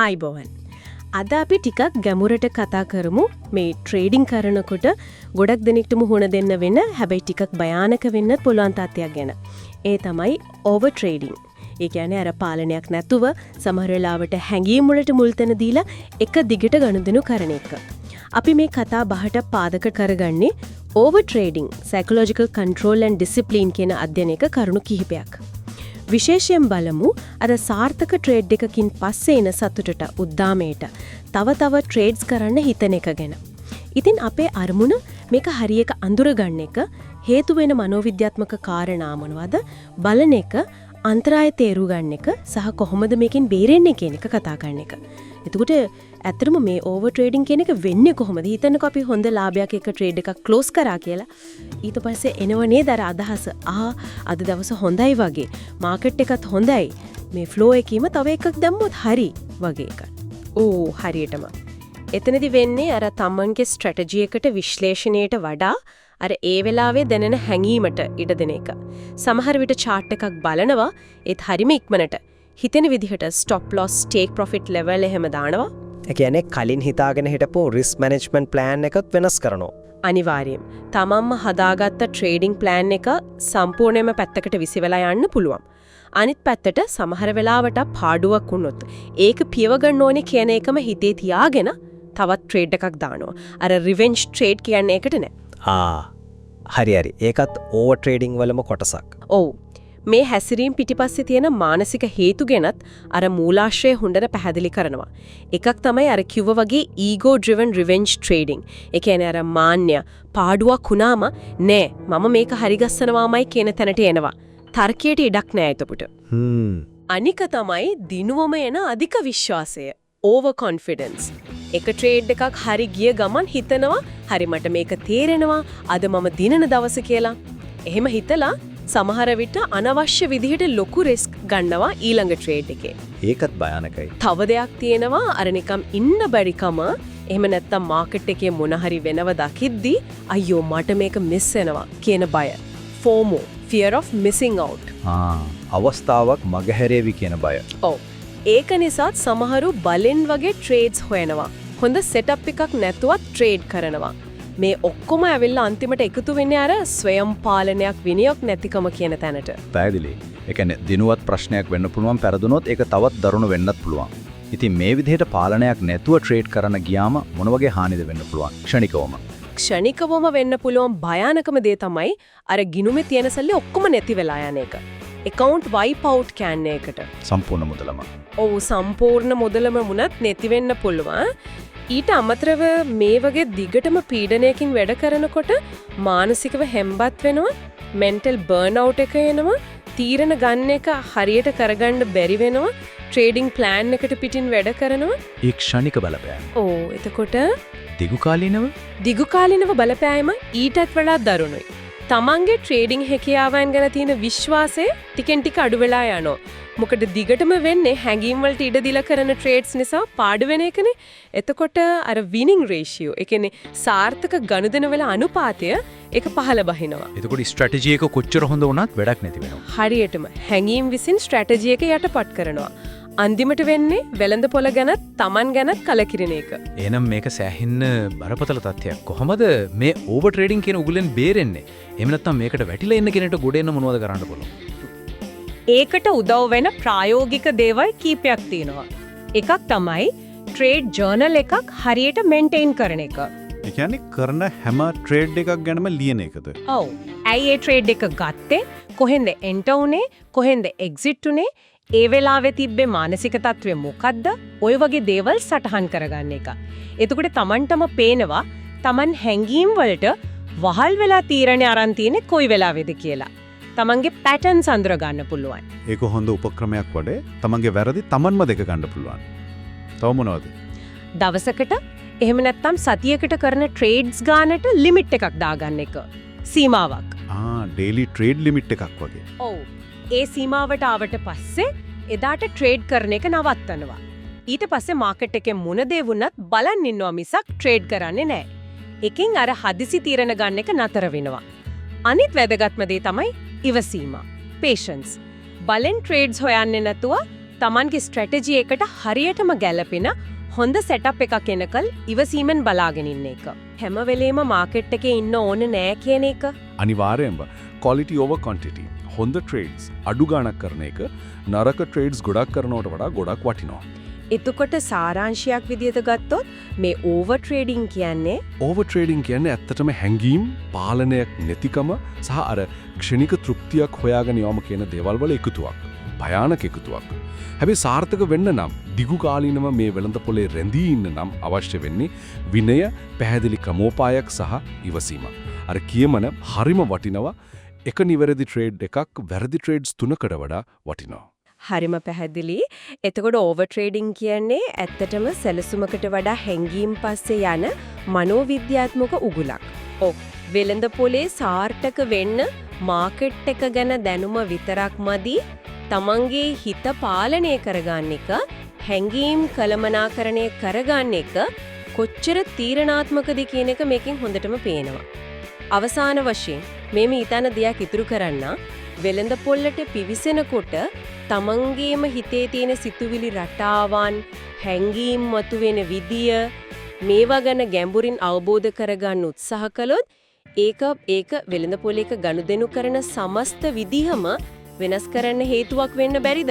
ආයිබෝවන්. අද අපි ටිකක් ගැඹුරට කතා කරමු මේ ට්‍රේඩින් කරනකොට ගොඩක් දෙනෙක්ට මුහුණ දෙන්න වෙන හැබැයි ටිකක් භයානක වෙන්න පුළුවන් තත්ත්වයක් ගැන. ඒ තමයි ඕවර් ට්‍රේඩින්. ඒ කියන්නේ අර පාලනයක් නැතුව සමහර වෙලාවට හැංගීම් වලට මුල් තැන දීලා එක දිගට ගනුදෙනු කරන එක. අපි මේ කතා බහට පාදක කරගන්නේ over trading, psychological control and discipline කියන අධ්‍යයනයක කරුණු කිහිපයක්. විශේෂයෙන් බලමු අර සාර්ථක ට්‍රේඩ් එකකින් පස්සේ එන සතුටට උද්දාමයට තව ට්‍රේඩ්ස් කරන්න හිතන එක ගැන. ඉතින් අපේ අරමුණ මේක හරියට අඳුරගන්න එක, හේතු වෙන මනෝවිද්‍යාත්මක කාරණා මොනවද බලන එක, අන්තරාය තේරුම් ගන්න එක සහ කොහොමද මේකෙන් බේරෙන්නේ කියන එක කතා කරන එක. එතකොට ඇත්තටම මේ ඕවර් ට්‍රේඩින් කියන එක වෙන්නේ කොහොමද? හිතන්නකෝ අපි හොඳ ලාභයක් එක ට්‍රේඩ් එකක් ක්ලෝස් කරා කියලා. ඊට පස්සේ එනව නේද අර අදහස. අද දවස හොඳයි වගේ. මාකට් එකත් හොඳයි. මේ ෆ්ලෝ එකීම තව එකක් දැම්මොත් හරි වගේ එකක්. හරියටම. එතනදි වෙන්නේ අර තමන්ගේ ස්ට්‍රැටජි එකට විශ්ලේෂණයට වඩා අර ඒ වෙලාවේ දැනෙන හැඟීමට ඉඩ දෙන එක. සමහර විට chart එකක් බලනවා ඒත් හරිම ඉක්මනට හිතෙන විදිහට stop loss take profit level එහෙම දානවා. ඒ කියන්නේ කලින් හිතාගෙන හිටපු risk management plan එකත් වෙනස් කරනවා. අනිවාර්යයෙන්. තමන්ම හදාගත්ත trading plan එක සම්පූර්ණයෙන්ම පැත්තකට විසිවලා යන්න පුළුවන්. අනිත් පැත්තට සමහර වෙලාවට පාඩුවක් වුණොත් ඒක පියව ගන්න ඕනේ කියන එකම හිතේ තියාගෙන තවත් trade එකක් දානවා. අර revenge trade කියන්නේ ඒකට නෑ. හරි. ඒකත් ඕවර් ට්‍රේඩින් වලම කොටසක්. ඔව්. මේ හැසිරීම් පිටිපස්සේ තියෙන මානසික හේතු ගැනත් අර මූලාශ්‍රය හොඳට පැහැදිලි කරනවා. එකක් තමයි අර කිව්ව වගේ ego driven revenge trading. ඒ කියන්නේ අර මාන්නය පාඩුවක් වුණාම නෑ මම මේක හරි ගස්සනවාමයි කියන තැනට එනවා. තර්කයට ඉඩක් නෑ එතකොට. අනික තමයි දිනුවම එන අධික විශ්වාසය. over confidence. එක ට්‍රේඩ් එකක් හරි ගිය ගමන් හිතනවා හරි මට මේක තේරෙනවා අද මම දිනන දවස කියලා. එහෙම හිතලා සමහර විට අනවශ්‍ය විදිහට ලොකු රිස්ක් ගන්නවා ඊළඟ ට්‍රේඩ් එකේ. ඒකත් භයානකයි. තව දෙයක් තියෙනවා අර නිකම් ඉන්න බැරිකම. එහෙම නැත්තම් මාකට් එකේ මොන හරි වෙනව දකිද්දි අයියෝ මට මේක මිස් වෙනවා කියන බය. FOMO, fear of missing out. අවස්ථාවක් මගහැරේවි කියන බය. ඔව්. ඒක නිසාත් සමහරු බලෙන් වගේ ට්‍රේඩ්ස් හොයනවා. හොඳ සෙටප් එකක් නැතුවත් ට්‍රේඩ් කරනවා. මේ ඔක්කොම ඇවිල්ලා අන්තිමට එකතු වෙන්නේ අර ස්වයං පාලනයක් විනියක් නැතිකම කියන තැනට. පැහැදිලි. ඒ කියන්නේ දිනුවත් ප්‍රශ්නයක් වෙන්න පුළුවන්, පෙරදුනොත් ඒක තවත් දරුණු වෙන්නත් පුළුවන්. ඉතින් මේ විදිහට පාලනයක් නැතුව ට්‍රේඩ් කරන්න ගියාම මොන වගේ හානිද වෙන්න පුළුවන්? ක්ෂණිකවම වෙන්න පුළුවන් භයානකම දේ තමයි අර ගිණුමේ තියෙන සල්ලි ඔක්කොම නැති වෙලා යන එක. account wipe out කියන්නේ ඒකට. සම්පූර්ණ මුදලම. ඔව් සම්පූර්ණ මුදලම වුණත් නැති වෙන්න පුළුවන්. ඊට අමතරව මේ වගේ දිගටම පීඩනයකින් වැඩ කරනකොට මානසිකව හැම්බත් වෙනවා, mental burnout එක එනවා, තීරණ ගන්න එක හරියට කරගන්න බැරි වෙනවා, trading plan එකට පිටින් වැඩ කරනවා. ඒ ක්ෂණික බලපෑම. එතකොට දිගුකාලීනව බලපෑම ඊටත් වඩා දරුණුයි. තමන්ගේ ට්‍රේඩින් හැකියාවන් ගැන තියෙන විශ්වාසය ටිකෙන් ටික අඩු වෙලා යනවා. මොකද දිගටම වෙන්නේ හැංගීම් වලට ඉඩ දීලා කරන ට්‍රේඩ්ස් නිසා පාඩු වෙන එකනේ. එතකොට අර විනිං රේෂියෝ, ඒ කියන්නේ සාර්ථක ගනුදෙනු වල අනුපාතය ඒක පහළ බහිනවා. එතකොට ස්ට්‍රැටජි එක කොච්චර හොඳ වුණත් වැඩක් නැති වෙනවා. හරියටම හැංගීම් විසින් ස්ට්‍රැටජි එක යටපත් කරනවා. අන්තිමට වෙන්නේ වෙළඳ පොළ ගැනත් Taman ගැනත් කලකිරින එක. එහෙනම් මේක සෑහෙන්න බරපතල තත්ත්වයක්. කොහොමද මේ ඕවර් ට්‍රේඩින් කියන උගලෙන් බේරෙන්නේ? එහෙම නැත්නම් මේකට වැටිලා ඉන්න කෙනෙක්ට ගොඩ එන්න මොනවද කරන්න පුළුවන්? ඒකට උදව් වෙන ප්‍රායෝගික දේවල් කීපයක් තියෙනවා. එකක් තමයි ට්‍රේඩ් ජර්නල් එකක් හරියට මේන්ටේන් කරන එක. ඒ කියන්නේ කරන හැම ට්‍රේඩ් එකක් ගැනම ලියන එකද? ඔව්. ඇයි ඒ ට්‍රේඩ් එක ගත්තේ? කොහෙන්ද එන්ටර් උනේ? කොහෙන්ද එක්සිට් උනේ? ඒ වෙලාවේ තිබ්බේ මානසික තත්ත්වය මොකද්ද? ඔය වගේ දේවල් සටහන් කරගන්න එක. එතකොට Tamanටම පේනවා Taman හැංගීම් වලට වහල් වෙලා තීරණ අරන් තියෙන්නේ කොයි වෙලාවේද කියලා. තමන්ගේ පැටර්න්ස් අඳුර ගන්න පුළුවන්. ඒක හොඳ උපක්‍රමයක් වඩේ. තමන්ගේ වැරදි තමන්ම දෙක ගන්න පුළුවන්. තව මොනවද? දවසකට එහෙම නැත්නම් සතියකට කරන ට්‍රේඩ්ස් ගානට ලිමිට් එකක් දාගන්න එක. සීමාවක්. ඩේලි ට්‍රේඩ් ලිමිට් එකක් වගේ. ඔව්. ඒ සීමාවට ආවට පස්සේ එදාට ට්‍රේඩ් කරන එක නවත්තනවා. ඊට පස්සේ මාකට් එකේ මොන දේ වුණත් බලන් ඉන්නවා මිසක් ට්‍රේඩ් කරන්නේ නැහැ. එකකින් අර හදිසි තීරණ ගන්න එක නතර වෙනවා. අනිත් වැදගත්ම දේ තමයි ඉවසීම. patience. බලෙන් ට්‍රේඩ්ස් හොයන්නේ නැතුව තමන්ගේ ස්ට්‍රැටජි එකට හරියටම ගැලපෙන හොඳ සෙටප් එකක් එනකල් ඉවසීමෙන් බලාගෙන ඉන්න එක. හැම වෙලේම මාකට් එකේ ඉන්න ඕන නෑ කියන එක. අනිවාර්යෙන්ම quality over quantity. හොඳ ට්‍රේඩ්ස් අඩු ගණක් කරන එක නරක ට්‍රේඩ්ස් ගොඩක් කරනවට වඩා ගොඩක් වටිනවා. එතකොට සාරාංශයක් විදිහට ගත්තොත් මේ ඕවර් ට්‍රේඩින් කියන්නේ ඕවර් ට්‍රේඩින් කියන්නේ ඇත්තටම හැංගීම් පාලනයක් නැතිකම සහ අර ක්ෂණික තෘප්තියක් හොයාගෙන යාම කියන දේවල් වල එකතුවක්. භයානක එකතුවක්. හැබැයි සාර්ථක වෙන්න නම් දිගු කාලීනව මේ වෙළඳ පොලේ රැඳී ඉන්න නම් අවශ්‍ය වෙන්නේ විනය, පැහැදිලි ක්‍රමෝපායක් සහ ඉවසීම. අර කියමන හරිම වටිනවා. එක නිවැරදි ට්‍රේඩ් එකක් වැරදි ට්‍රේඩ්ස් 3කට වඩා වටිනවා. හරිම පැහැදිලි. එතකොට ඕවර් ට්‍රේඩින් කියන්නේ ඇත්තටම සැලසුමකට වඩා හැංගීම් පස්සේ යන මනෝවිද්‍යාත්මක උගුලක්. ඔව්. වෙළඳ පොලේ සාර්ථක වෙන්න මාකට් එක ගැන දැනුම විතරක් මදි. තමන්ගේ හිත පාලනය කරගන්න එක, හැංගීම් කළමනාකරණය කරගන්න එක කොච්චර තීරණාත්මකද කියන එක මේකෙන් හොඳටම පේනවා. අවසාන වශයෙන් මේ ඊතන දෙයක් ඉතුරු කරන්න වෙළඳ පොල්ලට පිවිසෙනකොට තමන්ගේම හිතේ තියෙන සිතුවිලි රටාවන්, හැංගීම් මතුවෙන විදිය මේවා ගැන ගැඹුරින් අවබෝධ කරගන්න උත්සාහ කළොත් ඒක වෙළඳ පොලේක ගනුදෙනු කරන සමස්ත විදිහම වෙනස් කරන්න හේතුවක් වෙන්න බැරිද?